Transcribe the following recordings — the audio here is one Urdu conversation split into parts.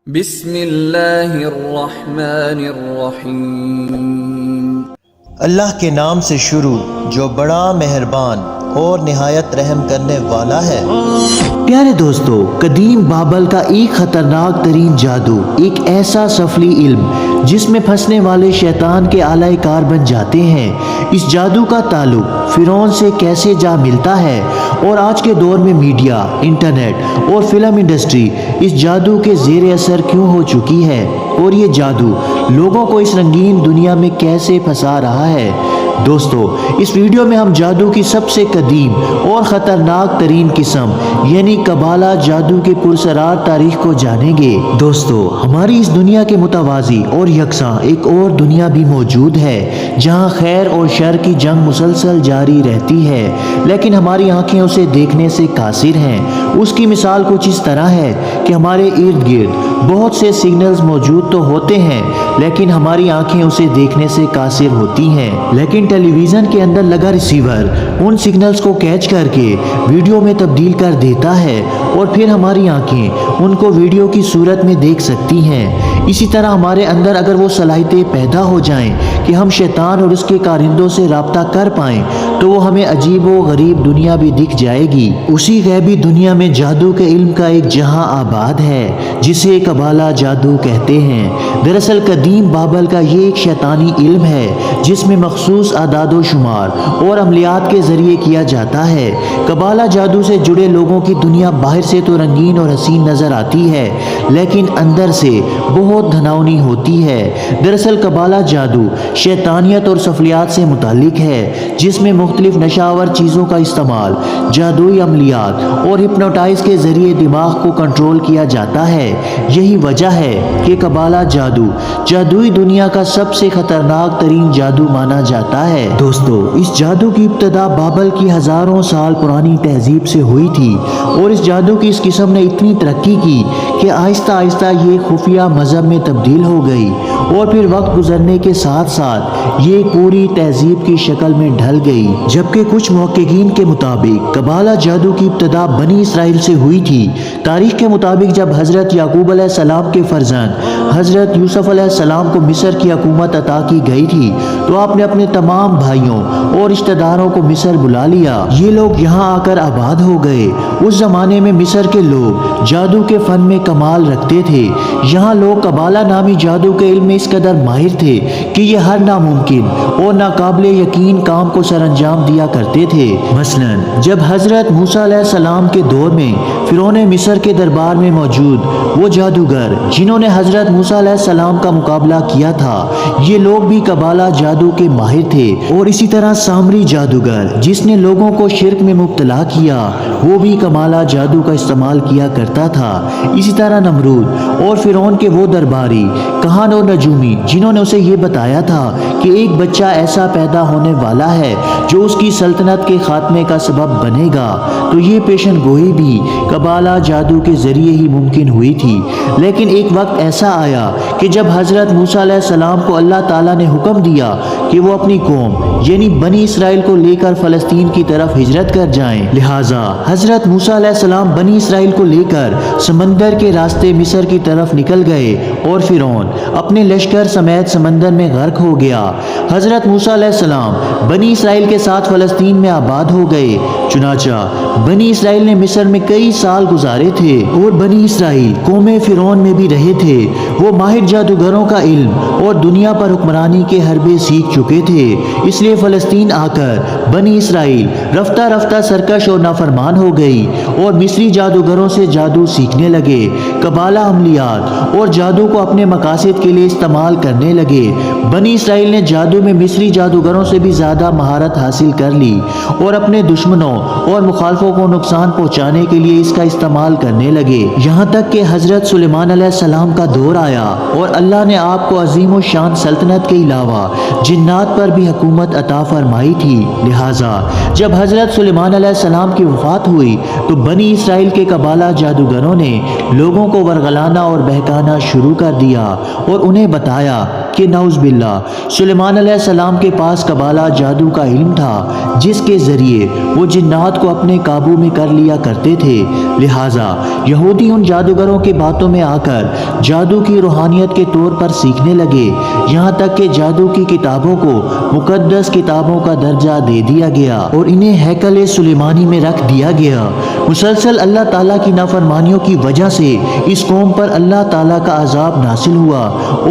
بسم اللہ الرحمن الرحیم۔ اللہ کے نام سے شروع جو بڑا مہربان اور نہایت رحم کرنے والا ہے۔ پیارے دوستو، قدیم بابل کا ایک خطرناک ترین جادو، ایک ایسا سفلی علم جس میں پھنسنے والے شیطان کے آلہ کار بن جاتے ہیں، اس جادو کا تعلق فرعون سے کیسے جا ملتا ہے اور آج کے دور میں میڈیا، انٹرنیٹ اور فلم انڈسٹری اس جادو کے زیر اثر کیوں ہو چکی ہے، اور یہ جادو لوگوں کو اس رنگین دنیا میں کیسے پھنسا رہا ہے۔ دوستو، اس ویڈیو میں ہم جادو کی سب سے قدیم اور خطرناک ترین قسم یعنی قبالہ جادو کے پراسرار تاریخ کو جانیں گے۔ دوستو، ہماری اس دنیا کے متوازی اور یکساں ایک اور دنیا بھی موجود ہے جہاں خیر اور شر کی جنگ مسلسل جاری رہتی ہے، لیکن ہماری آنکھیں اسے دیکھنے سے قاصر ہیں۔ اس کی مثال کچھ اس طرح ہے کہ ہمارے ارد گرد بہت سے سگنلز موجود تو ہوتے ہیں لیکن ہماری آنکھیں اسے دیکھنے سے قاصر ہوتی ہیں، لیکن ٹیلی ویژن کے اندر لگا ریسیور ان سگنلز کو کیچ کر کے ویڈیو میں تبدیل کر دیتا ہے اور پھر ہماری آنکھیں ان کو ویڈیو کی صورت میں دیکھ سکتی ہیں۔ اسی طرح ہمارے اندر اگر وہ صلاحیتیں پیدا ہو جائیں کہ ہم شیطان اور اس کے کارندوں سے رابطہ کر پائیں تو وہ ہمیں عجیب و غریب دنیا بھی دکھ جائے گی۔ اسی غیبی دنیا میں جادو کے علم کا ایک جہاں آباد ہے جسے قبالہ جادو کہتے ہیں۔ دراصل قدیم بابل کا یہ ایک شیطانی علم ہے جس میں مخصوص اعداد و شمار اور عملیات کے ذریعے کیا جاتا ہے۔ قبالہ جادو سے جڑے لوگوں کی دنیا باہر سے تو رنگین اور حسین نظر آتی ہے لیکن اندر سے بہت گھناؤنی ہوتی ہے۔ دراصل قبالہ جادو شیطانیت اور سفلیات سے متعلق ہے جس میں مختلف نشاور چیزوں کا استعمال، جادوئی عملیات اور ہپنوٹائز کے ذریعے دماغ کو کنٹرول کیا جاتا ہے۔ یہی وجہ ہے کہ قبالہ جادو جادوئی دنیا کا سب سے خطرناک ترین جادو مانا جاتا ہے۔ دوستو، اس جادو کی ابتدا بابل کی ہزاروں سال پرانی تہذیب سے ہوئی تھی اور اس جادو کی اس قسم نے اتنی ترقی کی کہ آہستہ آہستہ یہ خفیہ مذہب میں تبدیل ہو گئی اور پھر وقت گزرنے کے ساتھ ساتھ یہ پوری تہذیب کی شکل میں ڈھل گئی۔ جبکہ کچھ محققین کے مطابق قبالہ جادو کی ابتدا بنی اسرائیل سے ہوئی تھی۔ تاریخ کے مطابق جب حضرت یعقوب علیہ السلام کے فرزند حضرت یوسف علیہ السلام کو مصر کی حکومت عطا کی گئی تھی تو آپ نے اپنے تمام بھائیوں اور رشتہ داروں کو مصر بلا لیا۔ یہ لوگ یہاں آ کر آباد ہو گئے۔ اس زمانے میں مصر کے لوگ جادو کے فن میں کمال رکھتے تھے۔ یہاں لوگ قبالہ نامی جادو کے علم میں اس قدر ماہر تھے کہ یہ ہر ناممکن اور ناقابل یقین کام کو سر انجام دیا کرتے تھے۔ مثلاً جب حضرت موسیٰ علیہ السلام کے دور میں فرعون مصر کے دربار میں موجود وہ جادوگر جنہوں نے حضرت موسیٰ علیہ السلام کا مقابلہ کیا تھا، یہ لوگ بھی قبالہ جادو کے ماہر تھے۔ اور اسی طرح سامری جادوگر جس نے لوگوں کو شرک میں مبتلا کیا، وہ بھی قبالہ جادو کا استعمال کیا کرتا تھا۔ اسی طرح نمرود اور فرعون کے وہ درباری کہان اور نجومی جنہوں نے اسے یہ بتایا تھا کہ ایک بچہ ایسا پیدا ہونے والا ہے جو اس کی سلطنت کے خاتمے کا سبب بنے گا، تو یہ پیشن گوئی بھی قبالہ جادو کے ذریعے ہی ممکن ہوئی تھی۔ لیکن ایک وقت ایسا آیا کہ جب حضرت موسیٰ علیہ السلام کو اللہ تعالیٰ نے حکم دیا کہ وہ اپنی قوم یعنی بنی اسرائیل کو لے کر فلسطین کی طرف ہجرت کر جائیں، لہٰذا حضرت موسیٰ علیہ السلام بنی اسرائیل کو لے کر سمندر کے راستے مصر کی طرف نکل گئے اور فرعون اپنے لشکر سمیت سمندر میں غرق ہو گیا۔ حضرت موسیٰ علیہ السلام بنی اسرائیل کے ساتھ فلسطین میں آباد ہو گئے۔ چنانچہ بنی اسرائیل نے مصر میں کئی سال گزارے تھے اور بنی اسرائیل قوم فرعون میں بھی رہے تھے۔ وہ ماہر جادوگروں کا علم اور دنیا پر حکمرانی کے حربے سیکھ چکے تھے، اس لیے فلسطین آ کر بنی اسرائیل رفتہ رفتہ سرکش اور نافرمان ہو گئی اور مصری جادوگروں سے جادو سیکھنے لگے، قبالہ عملیات اور جادو کو اپنے مقاصد کے لیے استعمال کرنے لگے۔ بنی اسرائیل نے جادو میں مصری جادوگروں سے بھی زیادہ مہارت حاصل کر لی اور اپنے دشمنوں اور مخالفوں کو نقصان پہنچانے کے لیے اس کا استعمال کرنے لگے، یہاں تک کہ حضرت سلیمان علیہ السلام کا دور آیا اور اللہ نے آپ کو عظیم و شان سلطنت کے علاوہ جنات پر بھی حکومت عطا فرمائی تھی۔ لہٰذا جب حضرت سلیمان علیہ السلام کی وفات ہوئی تو بنی اسرائیل کے قبالہ جادوگروں نے لوگوں کو ورغلانا اور بہکانا شروع کر دیا اور انہیں بتایا کہ نعوذ باللہ سلیمان علیہ السلام کے پاس قبالہ جادو کا علم تھا جس کے ذریعے وہ جنات کو اپنے قابو میں کر لیا کرتے تھے۔ لہٰذا یہودی ان جادوگروں کے باتوں میں آ کر جادو کی روحانیت کے طور پر سیکھنے لگے، یہاں تک کہ جادو کی کتابوں کو مقدس کتابوں کا درجہ دے دیا گیا اور انہیں ہیکل سلیمانی میں رکھ دیا گیا۔ مسلسل اللہ تعالیٰ کی نافرمانیوں کی وجہ سے اس قوم پر اللہ تعالیٰ کا عذاب نازل ہوا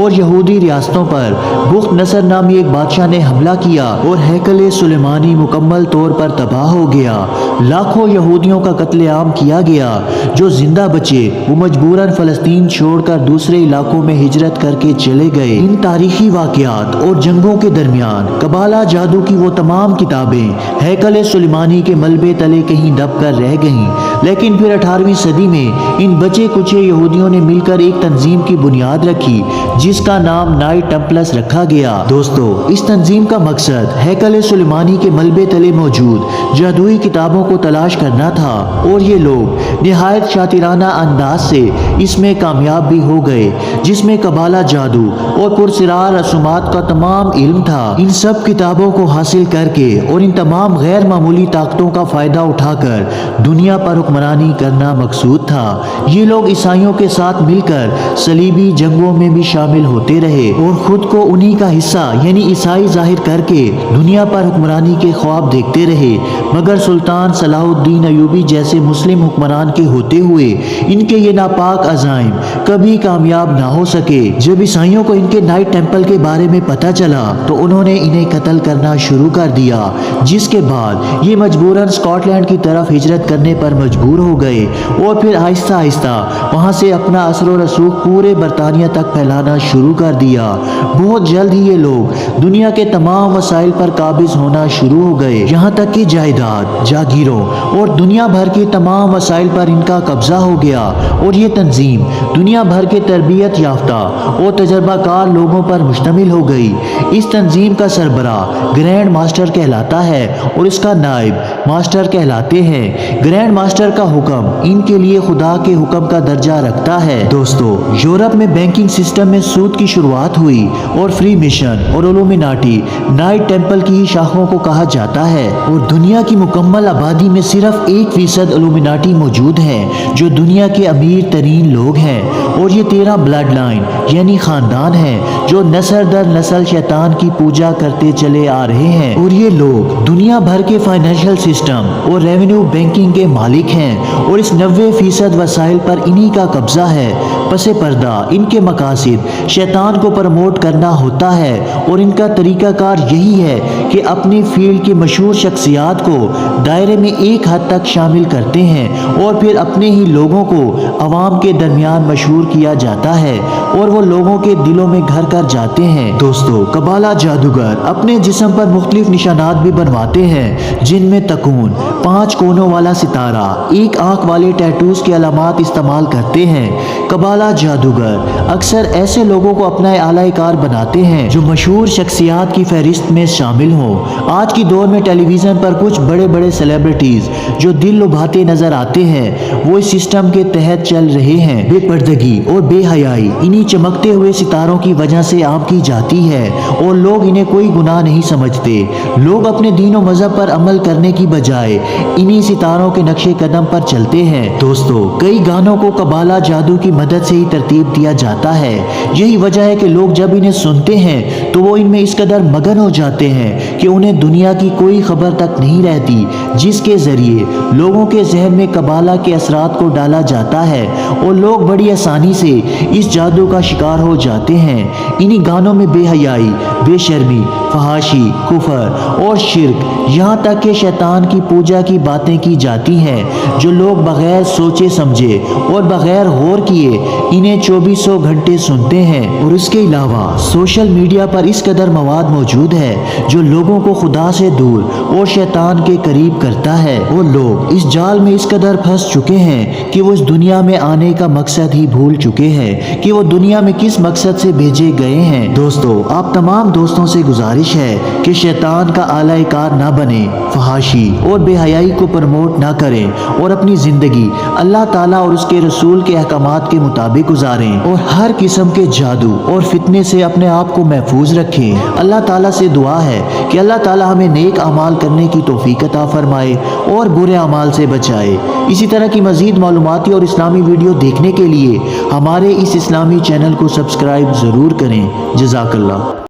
اور یہودی ریاستوں پر بخت نصر نامی ایک بادشاہ نے حملہ کیا اور ہیکل سلیمانی مکمل طور پر تباہ ہو گیا۔ لاکھوں یہودیوں کا قتل عام کیا گیا۔ جو زندہ بچے وہ مجبوراً فلسطین چھوڑ کر دوسرے علاقوں میں ہجرت کر کے چلے گئے۔ ان تاریخی واقعات اور جنگوں کے درمیان قبالہ جادو کی وہ تمام کتابیں ہیکل سلیمانی کے ملبے تلے کہیں دب کر رہ گئیں، لیکن پھر 18ویں صدی میں ان بچے کچے یہودیوں نے مل کر ایک تنظیم کی بنیاد رکھی جس کا نام نائٹ ٹیمپلرز رکھا گیا۔ دوستو، اس تنظیم کا مقصد ہیکل سلیمانی کے ملبے تلے موجود جادوئی کتابوں کو تلاش کرنا تھا، اور یہ لوگ نہایت شاطرانہ انداز سے اس میں کامیاب بھی ہو گئے، جس میں قبالہ جادو اور پرسرار رسومات کا تمام علم تھا۔ ان سب کتابوں کو حاصل کر کے اور ان تمام غیر معمولی طاقتوں کا فائدہ اٹھا کر دنیا پر حکمرانی کرنا مقصود تھا۔ یہ لوگ عیسائیوں کے ساتھ مل کر صلیبی جنگوں میں بھی شامل ہوتے رہے اور خود کو انہی کا حصہ یعنی عیسائی ظاہر کر کے دنیا پر حکمرانی کے خواب دیکھتے رہے، مگر سلطان صلاح الدین ایوبی جیسے مسلم حکمران کے ہوتے ہوئے ان کے یہ ناپاک عزائم کبھی کامیاب نہ ہو سکے۔ جب عیسائیوں کو ان کے نائٹ ٹیمپل کے بارے میں پتہ چلا تو انہوں نے انہیں قتل کرنا شروع کر دیا، جس کے بعد یہ مجبوراً اسکاٹ لینڈ کی طرف ہجرت کرنے پر مجبور ہو گئے اور پھر آہستہ آہستہ وہاں سے اپنا اثر و رسوخ پورے برطانیہ تک پھیلانا شروع کر دیا۔ بہت جلد ہی یہ لوگ دنیا کے تمام وسائل پر قابض ہونا شروع ہو گئے، یہاں تک کہ جائیداد، جاگیروں اور دنیا بھر کے تمام وسائل پر ان کا قبضہ ہو گیا، اور یہ تنظیم دنیا بھر کے تربیت یافتہ اور تجربہ کار لوگوں پر مشتمل ہو گئی۔ اس تنظیم کا سربراہ گرینڈ ماسٹر کہلاتا ہے اور اس کا نائب ماسٹر کہلاتے ہیں۔ گرینڈ ماسٹر کا حکم ان کے لیے خدا کے حکم کا درجہ رکھتا ہے۔ دوستو، یورپ میں بینکنگ سسٹم میں سود کی شروعات ہوئی اور فری مشن اور الومیناٹی نائٹ ٹیمپل کی ہی شاخوں کو کہا جاتا ہے، اور دنیا کی مکمل آبادی میں صرف 1% الومیناٹی موجود ہیں جو دنیا کے امیر ترین لوگ ہیں، اور یہ 13 بلڈ لائن یعنی خاندان ہیں جو نسل در نسل شیطان کی پوجا کرتے چلے آ رہے ہیں، اور یہ لوگ دنیا بھر کے فائنینشل سسٹم اور ریونیو بینکنگ کے مالک ہیں، اور اس 90% وسائل پر انہی کا قبضہ ہے۔ پس پردہ ان کے مقاصد شیطان کو پروموٹ کرنا ہوتا ہے، اور ان کا طریقہ کار یہی ہے کہ اپنی فیلڈ کی مشہور شخصیات کو دائرے میں ایک حد تک شامل کرتے ہیں اور پھر اپنے ہی لوگوں کو عوام کے درمیان مشہور کیا جاتا ہے اور وہ لوگوں کے دلوں میں گھر کر جاتے ہیں۔ دوستو، قبالہ جادوگر اپنے جسم پر مختلف نشانات بھی بنواتے ہیں، جن میں تکون، 5 کونوں والا ستارہ، ایک آنکھ والے ٹیٹوز کی علامات استعمال کرتے ہیں۔ قبالہ جادوگر اکثر ایسے لوگوں کو اپنا اعلی کار بناتے ہیں جو مشہور شخصیات کی فہرست میں شامل ہوں۔ آج کی دور میں ٹیلی ویژن پر کچھ بڑے بڑے سیلیبریٹیز جو دل لبھاتے نظر آتے ہیں وہ اس سسٹم کے تحت چل رہے ہیں۔ بے پردگی اور بے حیائی انہی چمکتے ہوئے ستاروں کی وجہ سے عام کی جاتی ہے اور لوگ انہیں کوئی گناہ نہیں سمجھتے۔ لوگ اپنے دین و مذہب پر عمل کرنے کی بجائے انہی ستاروں کے نقش قدم پر چلتے ہیں۔ دوستو، کئی گانوں کو قبالہ جادو کی مدد سے ہی ترتیب دیا جاتا ہے۔ یہی وجہ ہے کہ لوگ جب انہیں سنتے ہیں تو وہ ان میں اس قدر مگن ہو جاتے ہیں کہ انہیں دنیا کی کوئی خبر تک نہیں رہتی، جس کے ذریعے لوگوں کے ذہن میں قبالہ کے اثرات کو ڈالا جاتا ہے اور لوگ بڑی آسانی سے اس جادو کا شکار ہو جاتے ہیں۔ انہی گانوں میں بے حیائی، بے شرمی، فحاشی، کفر اور شرک، یہاں تک کہ شیطان کی پوجا کی باتیں کی جاتی ہیں جو لوگ بغیر سوچے سمجھے اور بغیر غور کیے انہیں 2400 گھنٹے سنتے ہیں۔ اور اس کے علاوہ سوشل میڈیا پر اس قدر مواد موجود ہے جو لوگوں کو خدا سے دور اور شیطان کے قریب کرتا ہے، اور لوگ اس جال میں اس قدر پھنس چکے ہیں کہ وہ اس دنیا میں آنے کا مقصد ہی بھول چکے ہیں کہ وہ دنیا میں کس مقصد سے بھیجے گئے ہیں۔ دوستو، آپ تمام دوستوں سے گزارش ہے کہ شیطان کا اعلی کار نہ بنیں، فحاشی اور بے حیائی کو پروموٹ نہ کریں اور اپنی زندگی اللہ تعالیٰ اور اس کے رسول کے احکامات کے مطابق گزاریں اور ہر قسم کے جادو اور فتنے سے اپنے آپ کو محفوظ رکھیں۔ اللہ تعالیٰ سے دعا ہے کہ اللہ تعالیٰ ہمیں نیک اعمال کرنے کی توفیق عطا فرمائے اور برے اعمال سے بچائے۔ اسی طرح کی مزید معلوماتی اور اسلامی ویڈیو دیکھنے کے لیے ہمارے اس اسلامی چینل کو سبسکرائب ضرور کریں۔ جزاک اللہ۔